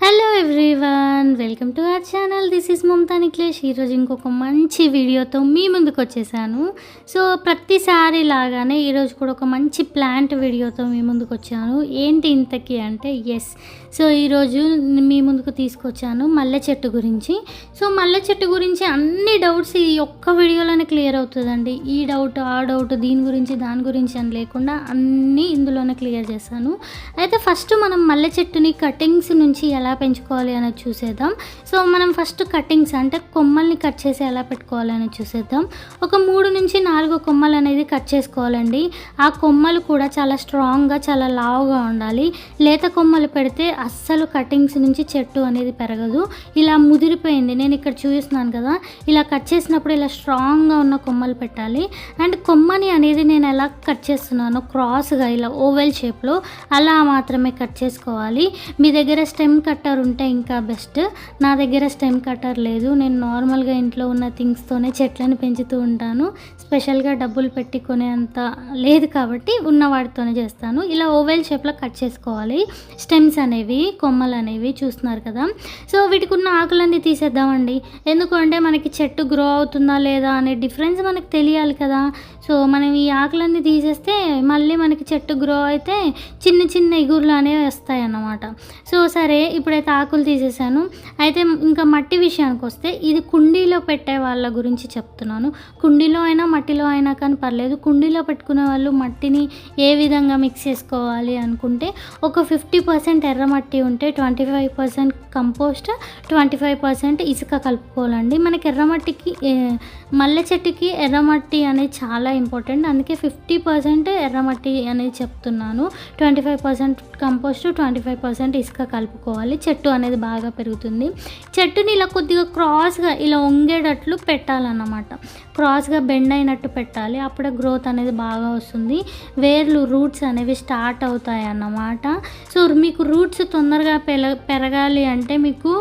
Hello everyone, welcome to our channel. This is Mamata Nikhilesh. ఈరోజు ఇంకొక మంచి వీడియోతో మీ ముందుకు వచ్చేసాను. సో ప్రతిసారి లాగానే ఈరోజు కూడా ఒక మంచి ప్లాంట్ వీడియోతో మీ ముందుకు వచ్చాను. ఏంటి ఇంతకీ అంటే సో ఈరోజు మీ ముందుకు తీసుకొచ్చాను మల్లె చెట్టు గురించి. సో మల్లె చెట్టు గురించి అన్ని డౌట్స్ ఈ ఒక్క వీడియోలోనే క్లియర్ అవుతుందండి. ఈ డౌట్ ఆ డౌట్ దీని గురించి దాని గురించి అని లేకుండా అన్నీ ఇందులోనే క్లియర్ చేస్తాను. అయితే ఫస్ట్ మనం మల్లె చెట్టుని కటింగ్స్ నుంచి ఎలా పెంచుకోవాలి అనేది చూసేద్దాం. సో మనం ఫస్ట్ కటింగ్స్ అంటే కొమ్మల్ని కట్ చేసి ఎలా పెట్టుకోవాలి అనేది చూసేద్దాం. ఒక 3 నుంచి 4 కొమ్మలు అనేది కట్ చేసుకోవాలండి. ఆ కొమ్మలు కూడా చాలా స్ట్రాంగ్గా చాలా లావుగా ఉండాలి. లేత కొమ్మలు పెడితే అస్సలు కటింగ్స్ నుంచి చెట్టు అనేది పెరగదు. ఇలా ముదిరిపోయింది నేను ఇక్కడ చూపిస్తున్నాను కదా, ఇలా కట్ చేసినప్పుడు ఇలా స్ట్రాంగ్గా ఉన్న కొమ్మలు పెట్టాలి. అండ్ కొమ్మని అనేది నేను ఎలా కట్ చేస్తున్నానో క్రాస్గా ఇలా ఓవెల్ షేప్లో అలా మాత్రమే కట్ చేసుకోవాలి. మీ దగ్గర స్టెమ్ కట్టర్ ఉంటే ఇంకా బెస్ట్. నా దగ్గర స్టెమ్ కట్టర్ లేదు. నేను నార్మల్గా ఇంట్లో ఉన్న థింగ్స్తోనే చెట్లను పెంచుతూ ఉంటాను. స్పెషల్గా డబ్బులు పెట్టి కొనేంత లేదు కాబట్టి ఉన్న వాటితోనే చేస్తాను. ఇలా ఓవెల్ షేప్లో కట్ చేసుకోవాలి. స్టెమ్స్ అనేవి కొమ్మలు అనేవి చూస్తున్నారు కదా. సో వీటికి ఉన్న ఆకులన్నీ తీసేద్దామండి. ఎందుకంటే మనకి చెట్టు గ్రో అవుతుందా లేదా అనే డిఫరెన్స్ మనకు తెలియాలి కదా. సో మనం ఈ ఆకులన్నీ తీసేస్తే మళ్ళీ మనకి చెట్టు గ్రో అయితే చిన్న చిన్న ఇగుర్లు అనేవి వస్తాయి అన్నమాట. సో సరే, ఇప్పుడైతే ఆకులు తీసేసాను. అయితే ఇంకా మట్టి విషయానికి వస్తే ఇది కుండీలో పెట్టే వాళ్ళ గురించి చెప్తున్నాను. కుండీలో అయినా మట్టిలో అయినా కానీ పర్లేదు. కుండీలో పెట్టుకునే వాళ్ళు మట్టిని ఏ విధంగా మిక్స్ చేసుకోవాలి అనుకుంటే ఒక 50% ఎర్రమట్టి ఉంటే 25% కంపోస్ట్, 25% ఇసుక కలుపుకోవాలండి. మనకి ఎర్రమట్టికి మల్లె చెట్టుకి ఎర్రమట్టి అనేది చాలా ఇంపార్టెంట్. అందుకే 50% ఎర్రమట్టి అనేది చెప్తున్నాను. 25% కంపోస్ట్, 25% ఇసుక కలుపుకోవాలి. చెట్టు అనేది బాగా పెరుగుతుంది. చెట్టుని ఇలా కొద్దిగా క్రాస్గా ఇలా వంగేటట్లు పెట్టాలన్నమాట. క్రాస్గా బెండ్ అయినట్టు పెట్టాలి. అప్పుడే గ్రోత్ అనేది బాగా వస్తుంది. వేర్లు రూట్స్ అనేవి స్టార్ట్ అవుతాయి అన్నమాట. సో మీకు రూట్స్ తొందరగా పెరగాలి అంటే మీకు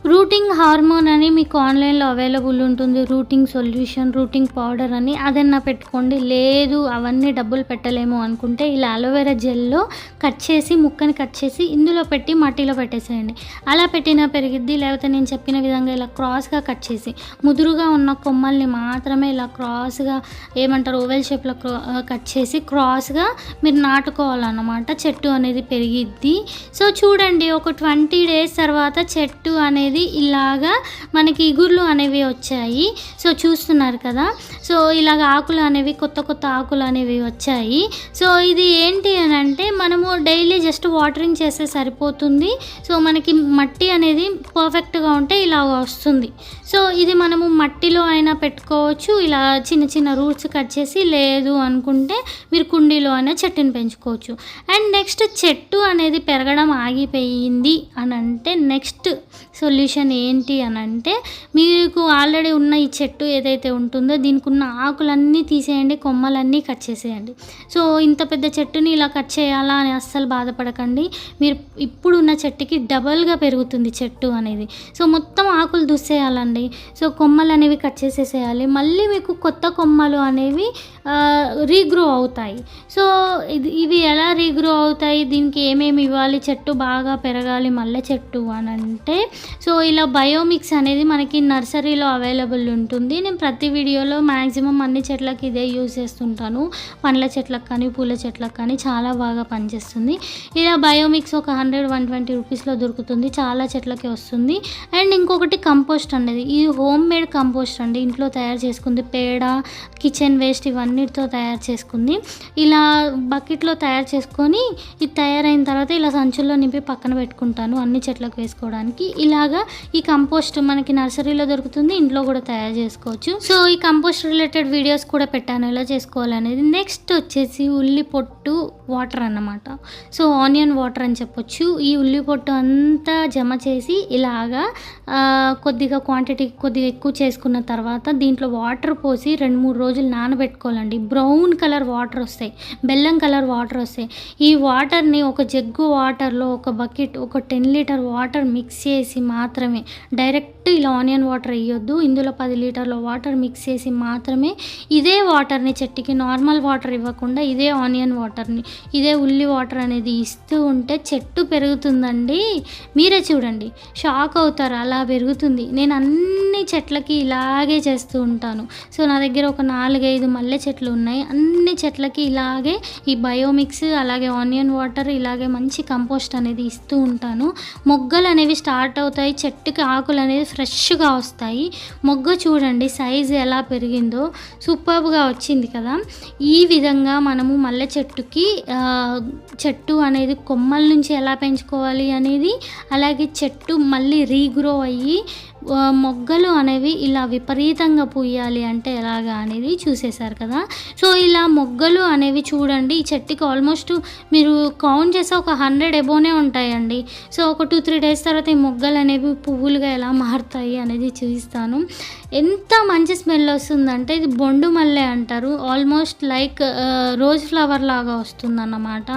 రూటింగ్ హార్మోన్ అని మీకు ఆన్లైన్లో అవైలబుల్ ఉంటుంది. రూటింగ్ సొల్యూషన్, రూటింగ్ పౌడర్ అని అదన్నా పెట్టుకోండి. లేదు అవన్నీ డబ్బులు పెట్టలేము అనుకుంటే ఇలా అలోవెరా జెల్లో కట్ చేసి ముక్కని కట్ చేసి ఇందులో పెట్టి మట్టిలో పెట్టేసేయండి. అలా పెట్టినా పెరిగిద్ది. లేకపోతే నేను చెప్పిన విధంగా ఇలా క్రాస్గా కట్ చేసి ముదురుగా ఉన్న కొమ్మల్ని మాత్రమే ఇలా క్రాస్గా ఏమంటారు ఓవెల్ షేప్లో కట్ చేసి క్రాస్గా మీరు నాటుకోవాలన్నమాట. చెట్టు అనేది పెరిగిద్ది. సో చూడండి, ఒక 20 days తర్వాత చెట్టు అనేది ఇలాగా మనకి ఇగుర్లు అనేవి వచ్చాయి. సో చూస్తున్నారు కదా. సో ఇలాగ ఆకులు అనేవి కొత్త ఆకులు అనేవి వచ్చాయి. సో ఇది ఏంటి అని అంటే మనము డైలీ జస్ట్ వాటరింగ్ చేస్తే సరిపోతుంది. సో మనకి మట్టి అనేది పర్ఫెక్ట్గా ఉంటే ఇలా వస్తుంది. సో ఇది మనము మట్టిలో అయినా పెట్టుకోవచ్చు. ఇలా చిన్న చిన్న రూట్స్ కట్ చేసి, లేదు అనుకుంటే మీరు కుండీలో అయినా చెట్టుని పెంచుకోవచ్చు. అండ్ నెక్స్ట్ చెట్టు అనేది పెరగడం ఆగిపోయింది అని అంటే నెక్స్ట్ సొల్యూషన్ ఏంటి అని అంటే మీకు ఆల్రెడీ ఉన్న ఈ చెట్టు ఏదైతే ఉంటుందో దీనికి ఉన్న ఆకులన్నీ తీసేయండి, కొమ్మలన్నీ కట్ చేసేయండి. సో ఇంత పెద్ద చెట్టుని ఇలా కట్ చేయాలా అని అస్సలు బాధపడకండి. మీరు ఇప్పుడున్న చెట్టుకి డబల్గా పెరుగుతుంది చెట్టు అనేది. సో మొత్తం ఆకులు దుస్సేయాలండి. సో కొమ్మలు అనేవి కట్ చేసేసేయాలి. మళ్ళీ మీకు కొత్త కొమ్మలు అనేవి రీగ్రో అవుతాయి. సో ఇవి ఎలా రీగ్రో అవుతాయి, దీనికి ఏమేమి ఇవ్వాలి, చెట్టు బాగా పెరగాలి మల్లె చెట్టు అని అంటే సో ఇలా బయోమిక్స్ అనేది మనకి నర్సరీలో అవైలబుల్ ఉంటుంది. నేను ప్రతి వీడియోలో మ్యాక్సిమం అన్ని చెట్లకి ఇదే యూజ్ చేస్తుంటాను. పండ్ల చెట్లకు కానీ పూల చెట్లకు కానీ చాలా బాగా పనిచేస్తుంది. ఇలా బయోమిక్స్ ఒక 100-120 రూపీస్లో దొరుకుతుంది. చాలా చెట్లకి వస్తుంది. అండ్ ఇంకొకటి కంపోస్ట్ అనేది, ఇది హోమ్ మేడ్ కంపోస్ట్ అండి. ఇంట్లో తయారు చేసుకుంది. పేడ, కిచెన్ వేస్ట్ ఇవన్నిటితో తయారు చేసుకుంది. ఇలా బకెట్లో తయారు చేసుకొని ఇది తయారైన తర్వాత ఇలా సంచుల్లో నింపి పక్కన పెట్టుకుంటాను అన్ని చెట్లకు వేసుకోవడానికి. ఇలాగా ఈ కంపోస్ట్ మనకి నర్సరీలో దొరుకుతుంది. ఇంట్లో కూడా తయారు చేసుకోవచ్చు. సో ఈ కంపోస్ట్ రిలేటెడ్ వీడియోస్ కూడా పెట్టాను ఎలా చేసుకోవాలనేది. నెక్స్ట్ వచ్చేసి ఉల్లి పొట్టు వాటర్ అన్నమాట. సో ఆనియన్ వాటర్ అని చెప్పొచ్చు. ఈ ఉల్లి పొట్టు అంతా జమ చేసి ఇలాగా కొద్దిగా క్వాంటిటీ కొద్దిగా ఎక్కువ చేసుకున్న తర్వాత దీంట్లో వాటర్ పోసి 2-3 రోజులు నానబెట్టుకోవాలండి. బ్రౌన్ కలర్ వాటర్ వస్తాయి, బెల్లం కలర్ వాటర్ వస్తాయి. ఈ వాటర్ని ఒక జగ్గు వాటర్లో ఒక బకెట్ ఒక 10 లీటర్ వాటర్ మిక్స్ చేసి మాత్రమే డైరెక్ట్ ఇలా ఆనియన్ వాటర్ వేయొద్దు. ఇందులో 10 లీటర్ల వాటర్ మిక్స్ చేసి మాత్రమే ఇదే వాటర్ని చెట్టుకి నార్మల్ వాటర్ ఇవ్వకుండా ఇదే ఆనియన్ వాటర్ని, ఇదే ఉల్లి వాటర్ అనేది ఇస్తూ ఉంటే చెట్టు పెరుగుతుందండి. మీరే చూడండి, షాక్ అవుతారు, అలా పెరుగుతుంది. నేను అన్ని చెట్లకి ఇలాగే చేస్తూ ఉంటాను. సో నా దగ్గర ఒక 4-5 మల్లె చెట్లు ఉన్నాయి. అన్ని చెట్లకి ఇలాగే ఈ బయోమిక్స్, అలాగే ఆనియన్ వాటర్, ఇలాగే మంచి కంపోస్ట్ అనేది ఇస్తూ ఉంటాను. మొగ్గలు అనేవి స్టార్ట్ అవుతాయి, చెట్టుకి ఆకులు అనేది ఫ్రెష్గా వస్తాయి. మొగ్గ చూడండి సైజు ఎలా పెరిగిందో, సూపర్గా వచ్చింది కదా. ఈ విధంగా మనము మల్లె చెట్టుకి చెట్టు అనేది కొమ్మల నుంచి ఎలా పెంచుకోవాలి అనేది, అలాగే చెట్టు మళ్ళీ రీగ్రో అయ్యి మొగ్గలు అనేవి ఇలా విపరీతంగా పూయాలి అంటే ఎలాగా అనేది చూసేశారు కదా. సో ఇలా మొగ్గలు అనేవి చూడండి, ఈ చెట్టుకి ఆల్మోస్ట్ మీరు కౌంట్ చేస్తే ఒక 100 ఎబోనే ఉంటాయండి. సో ఒక 2-3 డేస్ తర్వాత ఈ మొగ్గలు అనేవి పువ్వులుగా ఎలా మారుతాయి అనేది చూపిస్తాను. ఎంత మంచి స్మెల్ వస్తుందంటే, ఇది బొండు మల్లె అంటారు, ఆల్మోస్ట్ లైక్ రోజ్ ఫ్లవర్ లాగా వస్తుందన్నమాట.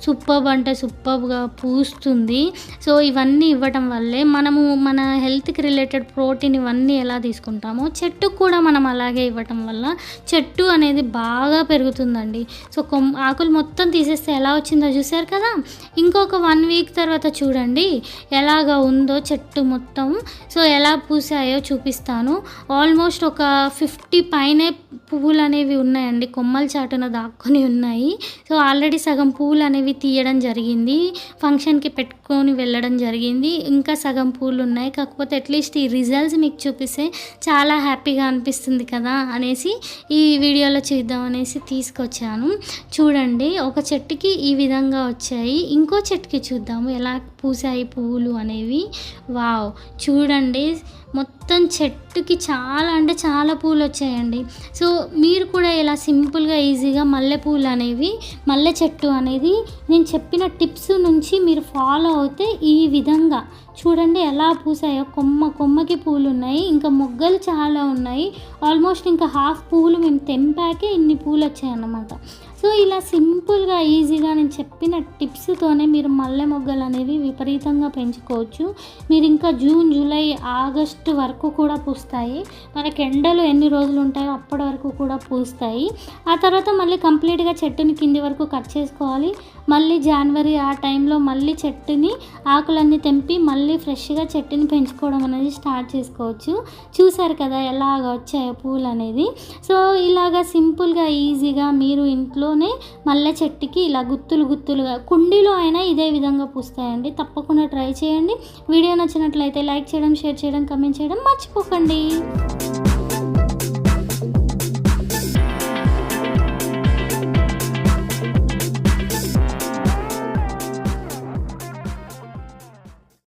సూపర్బ్ అంటే సూపర్బ్గా పూస్తుంది. సో ఇవన్నీ ఇవ్వటం వల్లే మనము మన హెల్త్కి రిలేటెడ్ ప్రోటీన్ ఇవన్నీ ఎలా తీసుకుంటామో చెట్టుకు కూడా మనం అలాగే ఇవ్వటం వల్ల చెట్టు అనేది బాగా పెరుగుతుందండి. సో ఆకులు మొత్తం తీసేస్తే ఎలా వచ్చిందో చూసారు కదా. ఇంకొక 1 వీక్ తర్వాత చూడండి ఎలాగా ఉందో చెట్టు మొత్తం. సో ఎలా పూసాయో చూపిస్తాను. ఆల్మోస్ట్ ఒక 50 పైనే పువ్వులు అనేవి ఉన్నాయండి, కొమ్మల చాటున దాక్కొని ఉన్నాయి. సో ఆల్రెడీ సగం పువ్వులు అనేవి తీయడం జరిగింది, ఫంక్షన్కి పెట్టుకొని వెళ్ళడం జరిగింది. ఇంకా సగం పూలు ఉన్నాయి. కాకపోతే అట్లీస్ట్ ఈ రిజల్ట్స్ మీకు చూపిస్తే చాలా హ్యాపీగా అనిపిస్తుంది కదా అనేసి ఈ వీడియోలో చూద్దాం అనేసి తీసుకొచ్చాను. చూడండి ఒక చెట్టుకి ఈ విధంగా వచ్చాయి. ఇంకో చెట్టుకి చూద్దాము ఎలా పూసాయి పువ్వులు అనేవి. వావ్, చూడండి మొత్తం చెట్టుకి చాలా అంటే చాలా పూలు వచ్చాయండి. సో మీరు కూడా ఇలా సింపుల్గా ఈజీగా మల్లెపూలు అనేవి, మల్లె చెట్టు అనేది నేను చెప్పిన టిప్స్ నుంచి మీరు ఫాలో అవుతే ఈ విధంగా చూడండి ఎలా పూసాయో. కొమ్మకి పూలు ఉన్నాయి, ఇంకా మొగ్గలు చాలా ఉన్నాయి. ఆల్మోస్ట్ ఇంకా హాఫ్ పువ్వులు మేము తెంపాకే ఇన్ని పూలు వచ్చాయన్నమాట. సో ఇలా సింపుల్గా ఈజీగా నేను చెప్పిన టిప్స్తోనే మీరు మల్లె మొగ్గలు అనేవి విపరీతంగా పెంచుకోవచ్చు. మీరు ఇంకా జూన్, జూలై, ఆగస్టు వరకు కూడా పూస్తాయి. మనకి ఎండలు ఎన్ని రోజులు ఉంటాయో అప్పటి వరకు కూడా పూస్తాయి. ఆ తర్వాత మళ్ళీ కంప్లీట్గా చెట్టుని కింది వరకు కట్ చేసుకోవాలి. మళ్ళీ జనవరి ఆ టైంలో మళ్ళీ చెట్టుని ఆకులన్నీ తెంపి మళ్ళీ ఫ్రెష్గా చెట్టుని పెంచుకోవడం అనేది స్టార్ట్ చేసుకోవచ్చు. చూసారు కదా ఎలాగ వచ్చాయో పూలు అనేది. సో ఇలాగా సింపుల్గా ఈజీగా మీరు ఇంట్లోనే మల్లె చెట్టుకి ఇలా గుత్తులుగా కుండీలో అయినా ఇదే విధంగా పూస్తాయండి. తప్పకుండా ట్రై చేయండి. వీడియో నచ్చినట్లయితే లైక్ చేయడం, షేర్ చేయడం, కమెంట్ చేయడం మర్చిపోకండి.